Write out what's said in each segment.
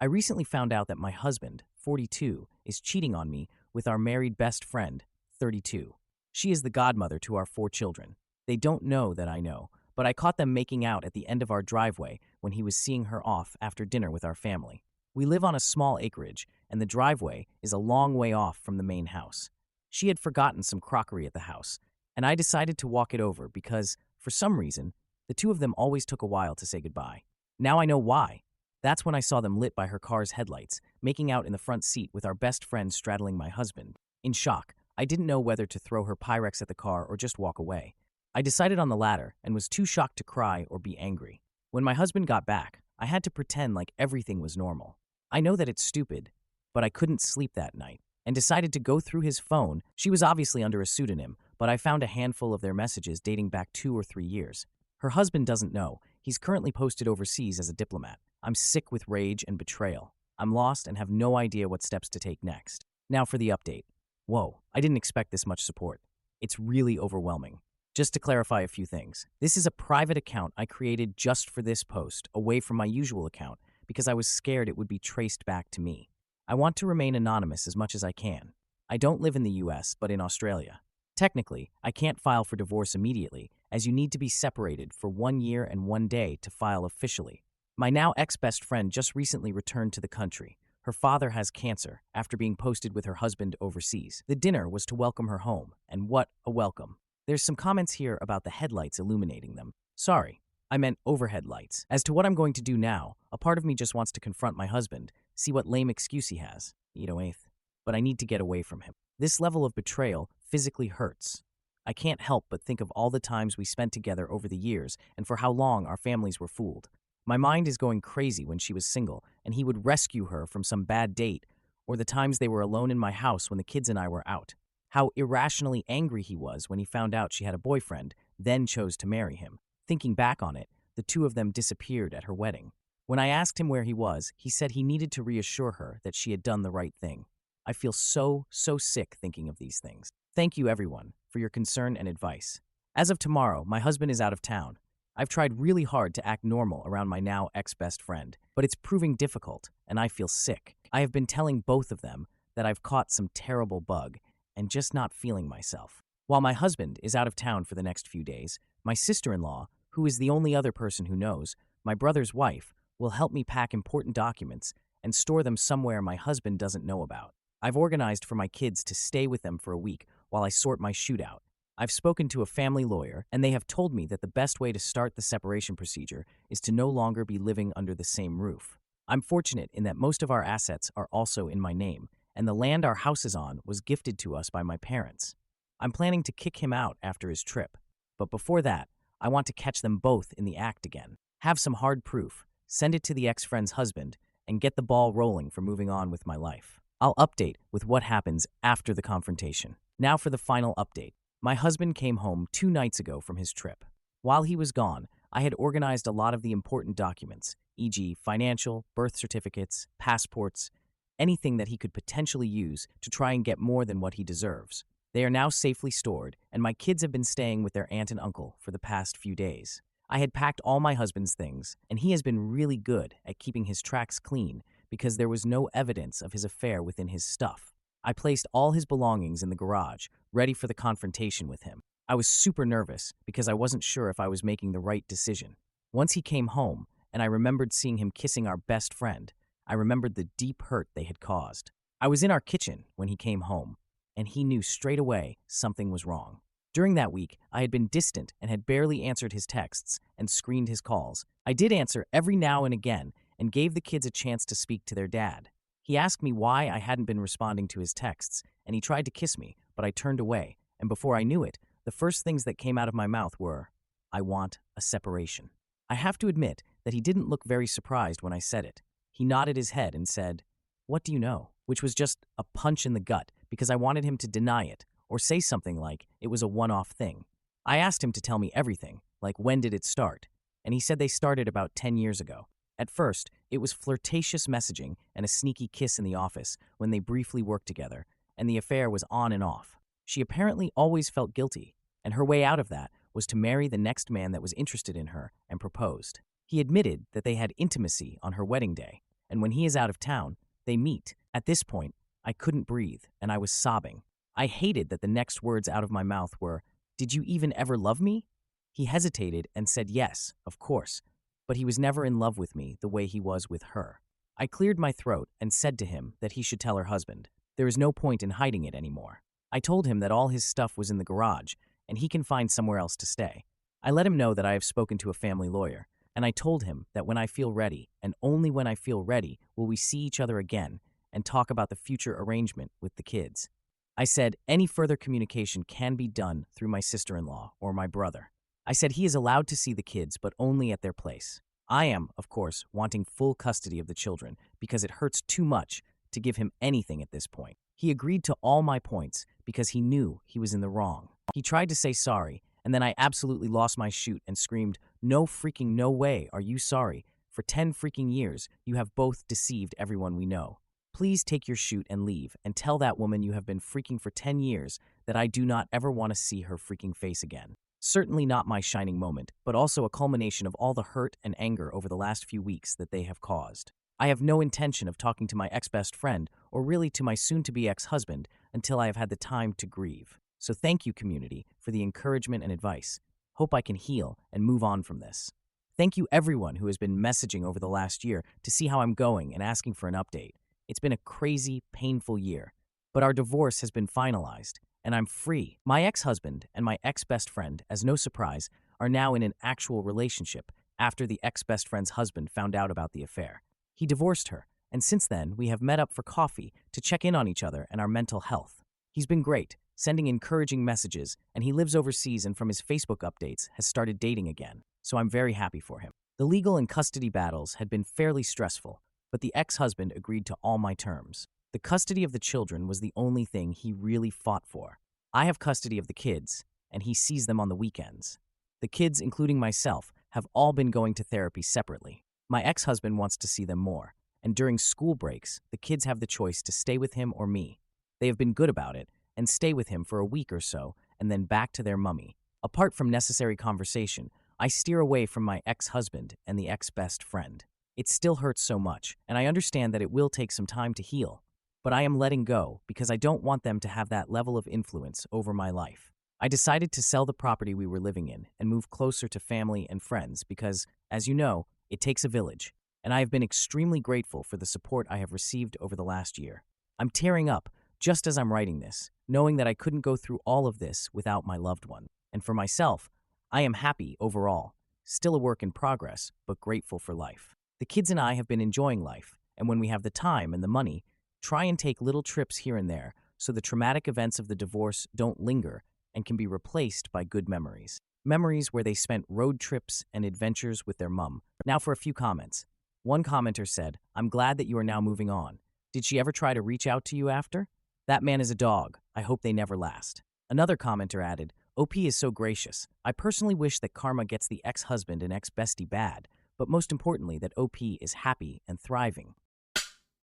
I recently found out that my husband, 42, is cheating on me with our married best friend, 32. She is the godmother to our 4 children. They don't know that I know, but I caught them making out at the end of our driveway when he was seeing her off after dinner with our family. We live on a small acreage, and the driveway is a long way off from the main house. She had forgotten some crockery at the house, and I decided to walk it over because, for some reason, the two of them always took a while to say goodbye. Now I know why. That's when I saw them lit by her car's headlights, making out in the front seat with our best friend straddling my husband. In shock, I didn't know whether to throw her Pyrex at the car or just walk away. I decided on the latter and was too shocked to cry or be angry. When my husband got back, I had to pretend like everything was normal. I know that it's stupid, but I couldn't sleep that night and decided to go through his phone. She was obviously under a pseudonym, but I found a handful of their messages dating back 2 or 3 years. Her husband doesn't know. He's currently posted overseas as a diplomat. I'm sick with rage and betrayal. I'm lost and have no idea what steps to take next. Now for the update. Whoa, I didn't expect this much support. It's really overwhelming. Just to clarify a few things, this is a private account I created just for this post, away from my usual account, because I was scared it would be traced back to me. I want to remain anonymous as much as I can. I don't live in the US, but in Australia. Technically, I can't file for divorce immediately, as you need to be separated for 1 year and 1 day to file officially. My now ex-best friend just recently returned to the country. Her father has cancer after being posted with her husband overseas. The dinner was to welcome her home, and what a welcome. There's some comments here about the headlights illuminating them. Sorry, I meant overhead lights. As to what I'm going to do now, a part of me just wants to confront my husband, see what lame excuse he has. But I need to get away from him. This level of betrayal physically hurts. I can't help but think of all the times we spent together over the years and for how long our families were fooled. My mind is going crazy when she was single and he would rescue her from some bad date, or the times they were alone in my house when the kids and I were out. How irrationally angry he was when he found out she had a boyfriend, then chose to marry him. Thinking back on it, the two of them disappeared at her wedding. When I asked him where he was, he said he needed to reassure her that she had done the right thing. I feel so sick thinking of these things. Thank you, everyone, for your concern and advice. As of tomorrow, my husband is out of town. I've tried really hard to act normal around my now ex-best friend, but it's proving difficult, and I feel sick. I have been telling both of them that I've caught some terrible bug and just not feeling myself. While my husband is out of town for the next few days, my sister-in-law, who is the only other person who knows, my brother's wife, will help me pack important documents and store them somewhere my husband doesn't know about. I've organized for my kids to stay with them for a week while I sort my shootout. I've spoken to a family lawyer, and they have told me that the best way to start the separation procedure is to no longer be living under the same roof. I'm fortunate in that most of our assets are also in my name, and the land our house is on was gifted to us by my parents. I'm planning to kick him out after his trip, but before that, I want to catch them both in the act again. Have some hard proof, send it to the ex-friend's husband, and get the ball rolling for moving on with my life. I'll update with what happens after the confrontation. Now for the final update. My husband came home 2 nights ago from his trip. While he was gone, I had organized a lot of the important documents, e.g. financial, birth certificates, passports, anything that he could potentially use to try and get more than what he deserves. They are now safely stored, and my kids have been staying with their aunt and uncle for the past few days. I had packed all my husband's things, and he has been really good at keeping his tracks clean because there was no evidence of his affair within his stuff. I placed all his belongings in the garage, ready for the confrontation with him. I was super nervous because I wasn't sure if I was making the right decision. Once he came home, and I remembered seeing him kissing our best friend, I remembered the deep hurt they had caused. I was in our kitchen when he came home, and he knew straight away something was wrong. During that week, I had been distant and had barely answered his texts and screened his calls. I did answer every now and again and gave the kids a chance to speak to their dad. He asked me why I hadn't been responding to his texts, and he tried to kiss me, but I turned away, and before I knew it, the first things that came out of my mouth were, "I want a separation." I have to admit that he didn't look very surprised when I said it. He nodded his head and said, "What do you know?" Which was just a punch in the gut because I wanted him to deny it or say something like it was a one-off thing. I asked him to tell me everything, like when did it start, and he said they started about 10 years ago. At first, it was flirtatious messaging and a sneaky kiss in the office when they briefly worked together, and the affair was on and off. She apparently always felt guilty, and her way out of that was to marry the next man that was interested in her and proposed. He admitted that they had intimacy on her wedding day, and when he is out of town, they meet. At this point, I couldn't breathe, and I was sobbing. I hated that the next words out of my mouth were, "Did you even ever love me?" He hesitated and said yes, of course, but he was never in love with me the way he was with her. I cleared my throat and said to him that he should tell her husband. There is no point in hiding it anymore. I told him that all his stuff was in the garage, and he can find somewhere else to stay. I let him know that I have spoken to a family lawyer, and I told him that when I feel ready, and only when I feel ready, will we see each other again and talk about the future arrangement with the kids. I said any further communication can be done through my sister-in-law or my brother. I said he is allowed to see the kids, but only at their place. I am, of course, wanting full custody of the children because it hurts too much to give him anything at this point. He agreed to all my points because he knew he was in the wrong. He tried to say sorry, and then I absolutely lost my shoot and screamed, "No freaking no way are you sorry. For 10 freaking years, you have both deceived everyone we know. Please take your shoot and leave and tell that woman you have been freaking for 10 years that I do not ever want to see her freaking face again." Certainly not my shining moment, but also a culmination of all the hurt and anger over the last few weeks that they have caused. I have no intention of talking to my ex-best friend or really to my soon-to-be ex-husband until I have had the time to grieve. So thank you, community, for the encouragement and advice. Hope I can heal and move on from this. Thank you everyone who has been messaging over the last year to see how I'm going and asking for an update. It's been a crazy, painful year, but our divorce has been finalized, and I'm free. My ex-husband and my ex-best friend, as no surprise, are now in an actual relationship after the ex-best friend's husband found out about the affair. He divorced her, and since then we have met up for coffee to check in on each other and our mental health. He's been great, sending encouraging messages, and he lives overseas and from his Facebook updates has started dating again, so I'm very happy for him. The legal and custody battles had been fairly stressful, but the ex-husband agreed to all my terms. The custody of the children was the only thing he really fought for. I have custody of the kids, and he sees them on the weekends. The kids, including myself, have all been going to therapy separately. My ex-husband wants to see them more, and during school breaks, the kids have the choice to stay with him or me. They have been good about it, and stay with him for a week or so, and then back to their mummy. Apart from necessary conversation, I steer away from my ex-husband and the ex-best friend. It still hurts so much, and I understand that it will take some time to heal, but I am letting go because I don't want them to have that level of influence over my life. I decided to sell the property we were living in and move closer to family and friends because, as you know, it takes a village, and I have been extremely grateful for the support I have received over the last year. I'm tearing up just as I'm writing this, knowing that I couldn't go through all of this without my loved one. And for myself, I am happy overall, still a work in progress, but grateful for life. The kids and I have been enjoying life, and when we have the time and the money, try and take little trips here and there so the traumatic events of the divorce don't linger and can be replaced by good memories. Memories where they spent road trips and adventures with their mum. Now for a few comments. One commenter said, "I'm glad that you are now moving on. Did she ever try to reach out to you after? That man is a dog. I hope they never last." Another commenter added, "OP is so gracious. I personally wish that karma gets the ex-husband and ex-bestie bad, but most importantly that OP is happy and thriving.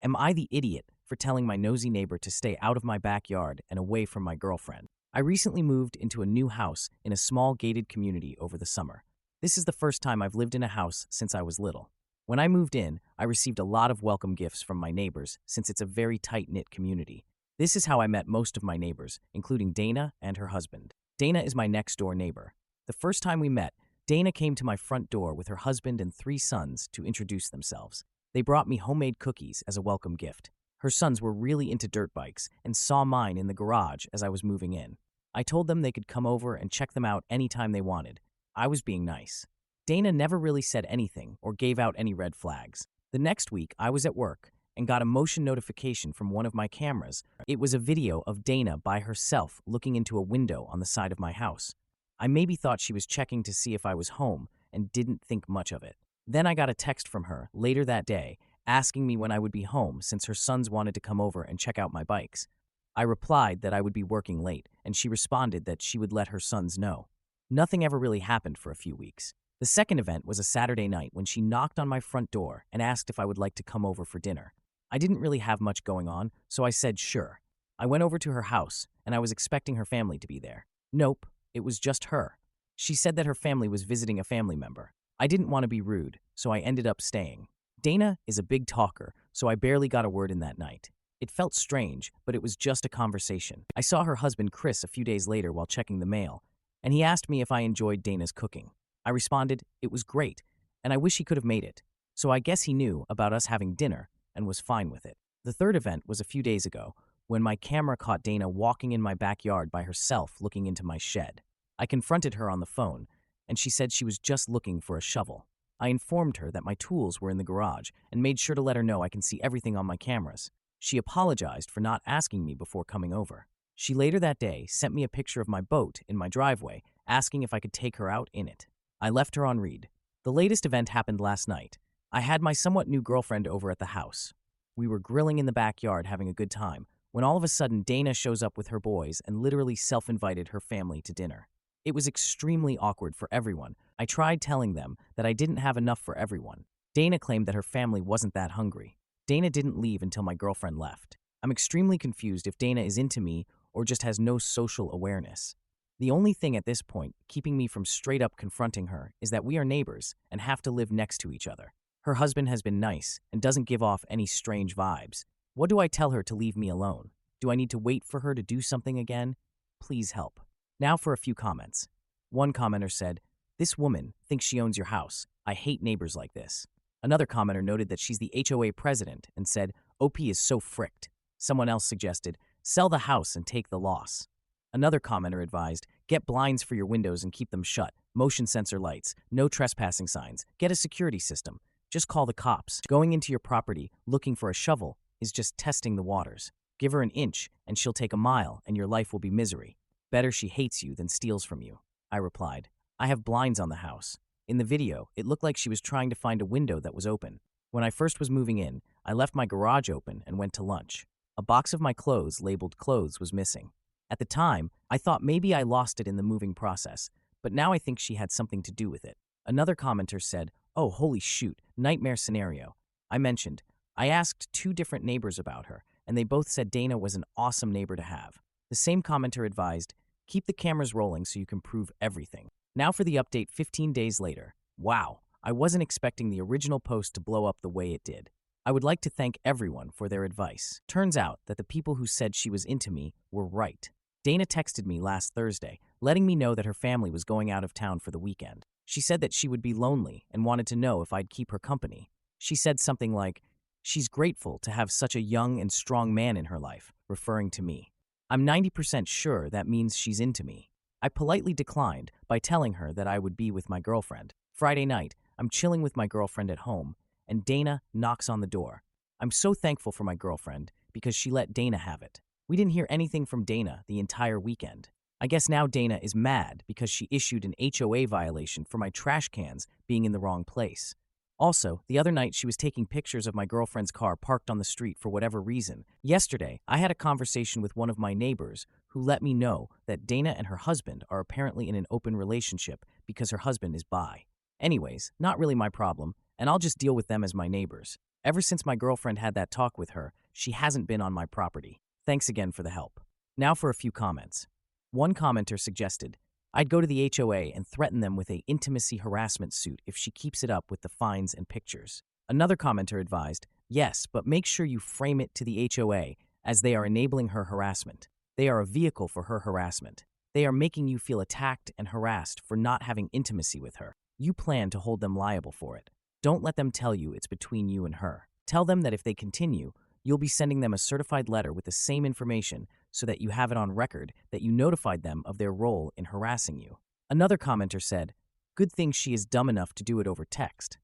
Am I the idiot for telling my nosy neighbor to stay out of my backyard and away from my girlfriend? I recently moved into a new house in a small gated community over the summer. This is the first time I've lived in a house since I was little. When I moved in, I received a lot of welcome gifts from my neighbors since it's a very tight-knit community. This is how I met most of my neighbors, including Dana and her husband. Dana is my next-door neighbor. The first time we met, Dana came to my front door with her husband and 3 sons to introduce themselves. They brought me homemade cookies as a welcome gift. Her sons were really into dirt bikes and saw mine in the garage as I was moving in. I told them they could come over and check them out anytime they wanted. I was being nice. Dana never really said anything or gave out any red flags. The next week, I was at work and got a motion notification from one of my cameras. It was a video of Dana by herself looking into a window on the side of my house. I maybe thought she was checking to see if I was home and didn't think much of it. Then I got a text from her later that day asking me when I would be home since her sons wanted to come over and check out my bikes. I replied that I would be working late, and she responded that she would let her sons know. Nothing ever really happened for a few weeks. The second event was a Saturday night when she knocked on my front door and asked if I would like to come over for dinner. I didn't really have much going on, so I said sure. I went over to her house, and I was expecting her family to be there. Nope, it was just her. She said that her family was visiting a family member. I didn't want to be rude, so I ended up staying. Dana is a big talker, so I barely got a word in that night. It felt strange, but it was just a conversation. I saw her husband Chris a few days later while checking the mail, and he asked me if I enjoyed Dana's cooking. I responded, it was great, and I wish he could have made it. So I guess he knew about us having dinner and was fine with it. The third event was a few days ago, when my camera caught Dana walking in my backyard by herself looking into my shed. I confronted her on the phone, and she said she was just looking for a shovel. I informed her that my tools were in the garage and made sure to let her know I can see everything on my cameras. She apologized for not asking me before coming over. She later that day sent me a picture of my boat in my driveway, asking if I could take her out in it. I left her on read. The latest event happened last night. I had my somewhat new girlfriend over at the house. We were grilling in the backyard having a good time, when all of a sudden Dana shows up with her boys and literally self-invited her family to dinner. It was extremely awkward for everyone. I tried telling them that I didn't have enough for everyone. Dana claimed that her family wasn't that hungry. Dana didn't leave until my girlfriend left. I'm extremely confused if Dana is into me or just has no social awareness. The only thing at this point keeping me from straight up confronting her is that we are neighbors and have to live next to each other. Her husband has been nice and doesn't give off any strange vibes. What do I tell her to leave me alone? Do I need to wait for her to do something again? Please help. Now for a few comments. One commenter said, "This woman thinks she owns your house. I hate neighbors like this." Another commenter noted that she's the HOA president and said, "OP is so fricked." Someone else suggested, "Sell the house and take the loss." Another commenter advised, "Get blinds for your windows and keep them shut, motion sensor lights, no trespassing signs, get a security system. Just call the cops. Going into your property looking for a shovel is just testing the waters. Give her an inch and she'll take a mile and your life will be misery. Better she hates you than steals from you." I replied, "I have blinds on the house." In the video, it looked like she was trying to find a window that was open. When I first was moving in, I left my garage open and went to lunch. A box of my clothes labeled clothes was missing. At the time, I thought maybe I lost it in the moving process, but now I think she had something to do with it. Another commenter said, "Oh, holy shoot, nightmare scenario." I mentioned, I asked 2 different neighbors about her, and they both said Dana was an awesome neighbor to have. The same commenter advised, "Keep the cameras rolling so you can prove everything." Now for the update 15 days later. Wow, I wasn't expecting the original post to blow up the way it did. I would like to thank everyone for their advice. Turns out that the people who said she was into me were right. Dana texted me last Thursday, letting me know that her family was going out of town for the weekend. She said that she would be lonely and wanted to know if I'd keep her company. She said something like, "She's grateful to have such a young and strong man in her life," referring to me. I'm 90% sure that means she's into me. I politely declined by telling her that I would be with my girlfriend. Friday night, I'm chilling with my girlfriend at home, and Dana knocks on the door. I'm so thankful for my girlfriend because she let Dana have it. We didn't hear anything from Dana the entire weekend. I guess now Dana is mad because she issued an HOA violation for my trash cans being in the wrong place. Also, the other night she was taking pictures of my girlfriend's car parked on the street for whatever reason. Yesterday, I had a conversation with one of my neighbors who let me know that Dana and her husband are apparently in an open relationship because her husband is bi. Anyways, not really my problem, and I'll just deal with them as my neighbors. Ever since my girlfriend had that talk with her, she hasn't been on my property. Thanks again for the help. Now for a few comments. One commenter suggested, "I'd go to the HOA and threaten them with a intimacy harassment suit if she keeps it up with the fines and pictures." Another commenter advised, "Yes, but make sure you frame it to the HOA as they are enabling her harassment. They are a vehicle for her harassment. They are making you feel attacked and harassed for not having intimacy with her. You plan to hold them liable for it. Don't let them tell you it's between you and her. Tell them that if they continue, you'll be sending them a certified letter with the same information so that you have it on record that you notified them of their role in harassing you." Another commenter said, "Good thing she is dumb enough to do it over text.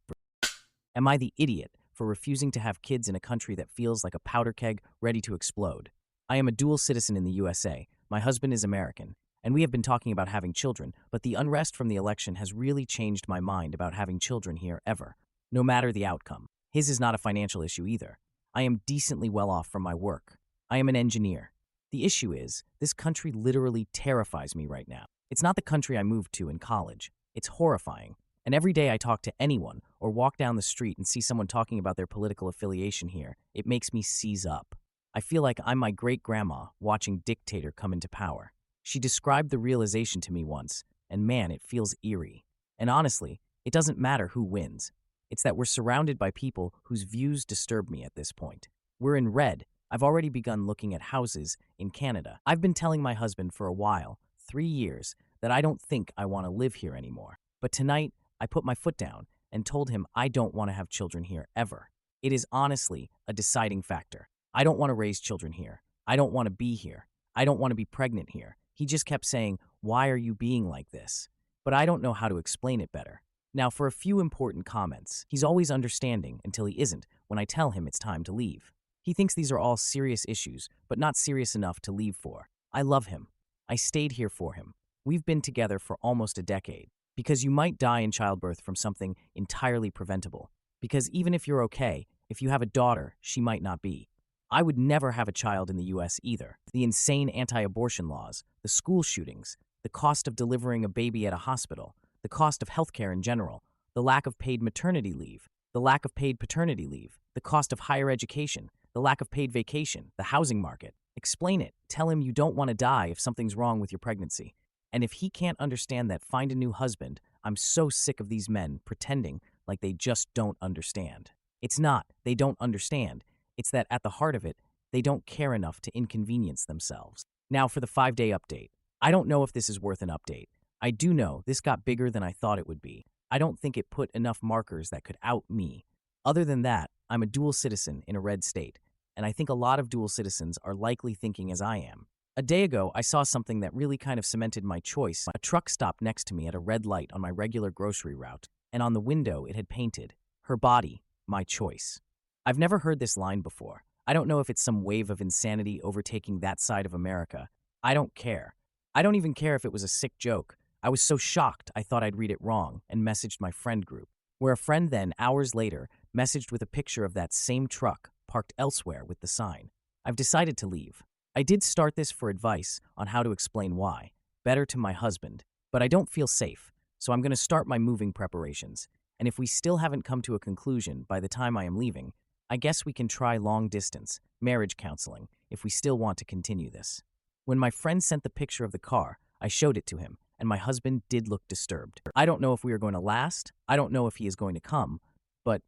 Am I the idiot for refusing to have kids in a country that feels like a powder keg ready to explode? I am a dual citizen in the USA. My husband is American, and we have been talking about having children, but the unrest from the election has really changed my mind about having children here ever, no matter the outcome. His is not a financial issue either. I am decently well off from my work. I am an engineer. The issue is, this country literally terrifies me right now. It's not the country I moved to in college. It's horrifying. And every day I talk to anyone or walk down the street and see someone talking about their political affiliation here, it makes me seize up. I feel like I'm my great-grandma watching dictator come into power. She described the realization to me once, and man, it feels eerie. And honestly, it doesn't matter who wins. It's that we're surrounded by people whose views disturb me at this point. We're in red. I've already begun looking at houses in Canada. I've been telling my husband for a while, 3 years, that I don't think I want to live here anymore. But tonight, I put my foot down and told him I don't want to have children here ever. It is honestly a deciding factor. I don't want to raise children here. I don't want to be here. I don't want to be pregnant here. He just kept saying, "Why are you being like this?" But I don't know how to explain it better. Now, for a few important comments, he's always understanding until he isn't when I tell him it's time to leave. He thinks these are all serious issues, but not serious enough to leave for. I love him. I stayed here for him. We've been together for almost a decade. Because you might die in childbirth from something entirely preventable. Because even if you're okay, if you have a daughter, she might not be. I would never have a child in the US either. The insane anti-abortion laws, the school shootings, the cost of delivering a baby at a hospital, the cost of healthcare in general, the lack of paid maternity leave, the lack of paid paternity leave, the cost of higher education, the lack of paid vacation, the housing market. Explain it. Tell him you don't want to die if something's wrong with your pregnancy. And if he can't understand that, find a new husband. I'm so sick of these men pretending like they just don't understand. It's not they don't understand. It's that at the heart of it, they don't care enough to inconvenience themselves. Now for the 5-day update. I don't know if this is worth an update. I do know this got bigger than I thought it would be. I don't think it put enough markers that could out me. Other than that, I'm a dual citizen in a red state, and I think a lot of dual citizens are likely thinking as I am. A day ago, I saw something that really kind of cemented my choice. A truck stopped next to me at a red light on my regular grocery route, and on the window it had painted, "Her body, my choice." I've never heard this line before. I don't know if it's some wave of insanity overtaking that side of America. I don't care. I don't even care if it was a sick joke. I was so shocked I thought I'd read it wrong and messaged my friend group, where a friend then, hours later, messaged with a picture of that same truck parked elsewhere with the sign. I've decided to leave. I did start this for advice on how to explain why, better to my husband, but I don't feel safe, so I'm going to start my moving preparations. And if we still haven't come to a conclusion by the time I am leaving, I guess we can try long-distance marriage counseling if we still want to continue this. When my friend sent the picture of the car, I showed it to him, and my husband did look disturbed. I don't know if we are going to last, I don't know if he is going to come, but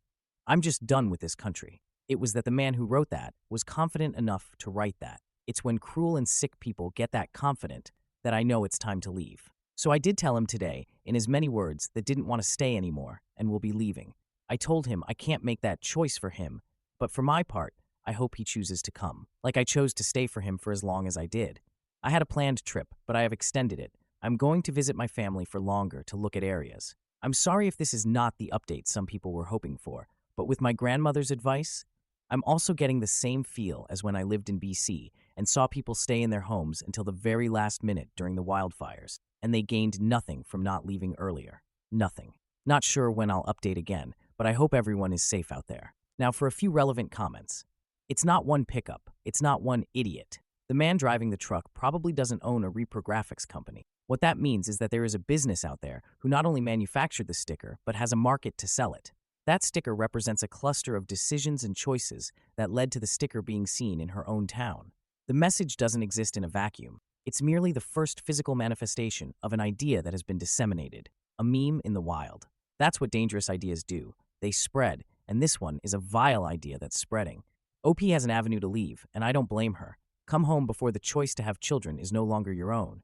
I'm just done with this country. It was that the man who wrote that was confident enough to write that. It's when cruel and sick people get that confident that I know it's time to leave. So I did tell him today, in as many words, that didn't want to stay anymore and will be leaving. I told him I can't make that choice for him, but for my part, I hope he chooses to come. Like I chose to stay for him for as long as I did. I had a planned trip, but I have extended it. I'm going to visit my family for longer to look at areas. I'm sorry if this is not the update some people were hoping for, but with my grandmother's advice, I'm also getting the same feel as when I lived in BC and saw people stay in their homes until the very last minute during the wildfires, and they gained nothing from not leaving earlier. Nothing. Not sure when I'll update again, but I hope everyone is safe out there. Now for a few relevant comments. It's not one pickup. It's not one idiot. The man driving the truck probably doesn't own a reprographics company. What that means is that there is a business out there who not only manufactured the sticker, but has a market to sell it. That sticker represents a cluster of decisions and choices that led to the sticker being seen in her own town. The message doesn't exist in a vacuum. It's merely the first physical manifestation of an idea that has been disseminated, a meme in the wild. That's what dangerous ideas do. They spread, and this one is a vile idea that's spreading. OP has an avenue to leave, and I don't blame her. Come home before the choice to have children is no longer your own.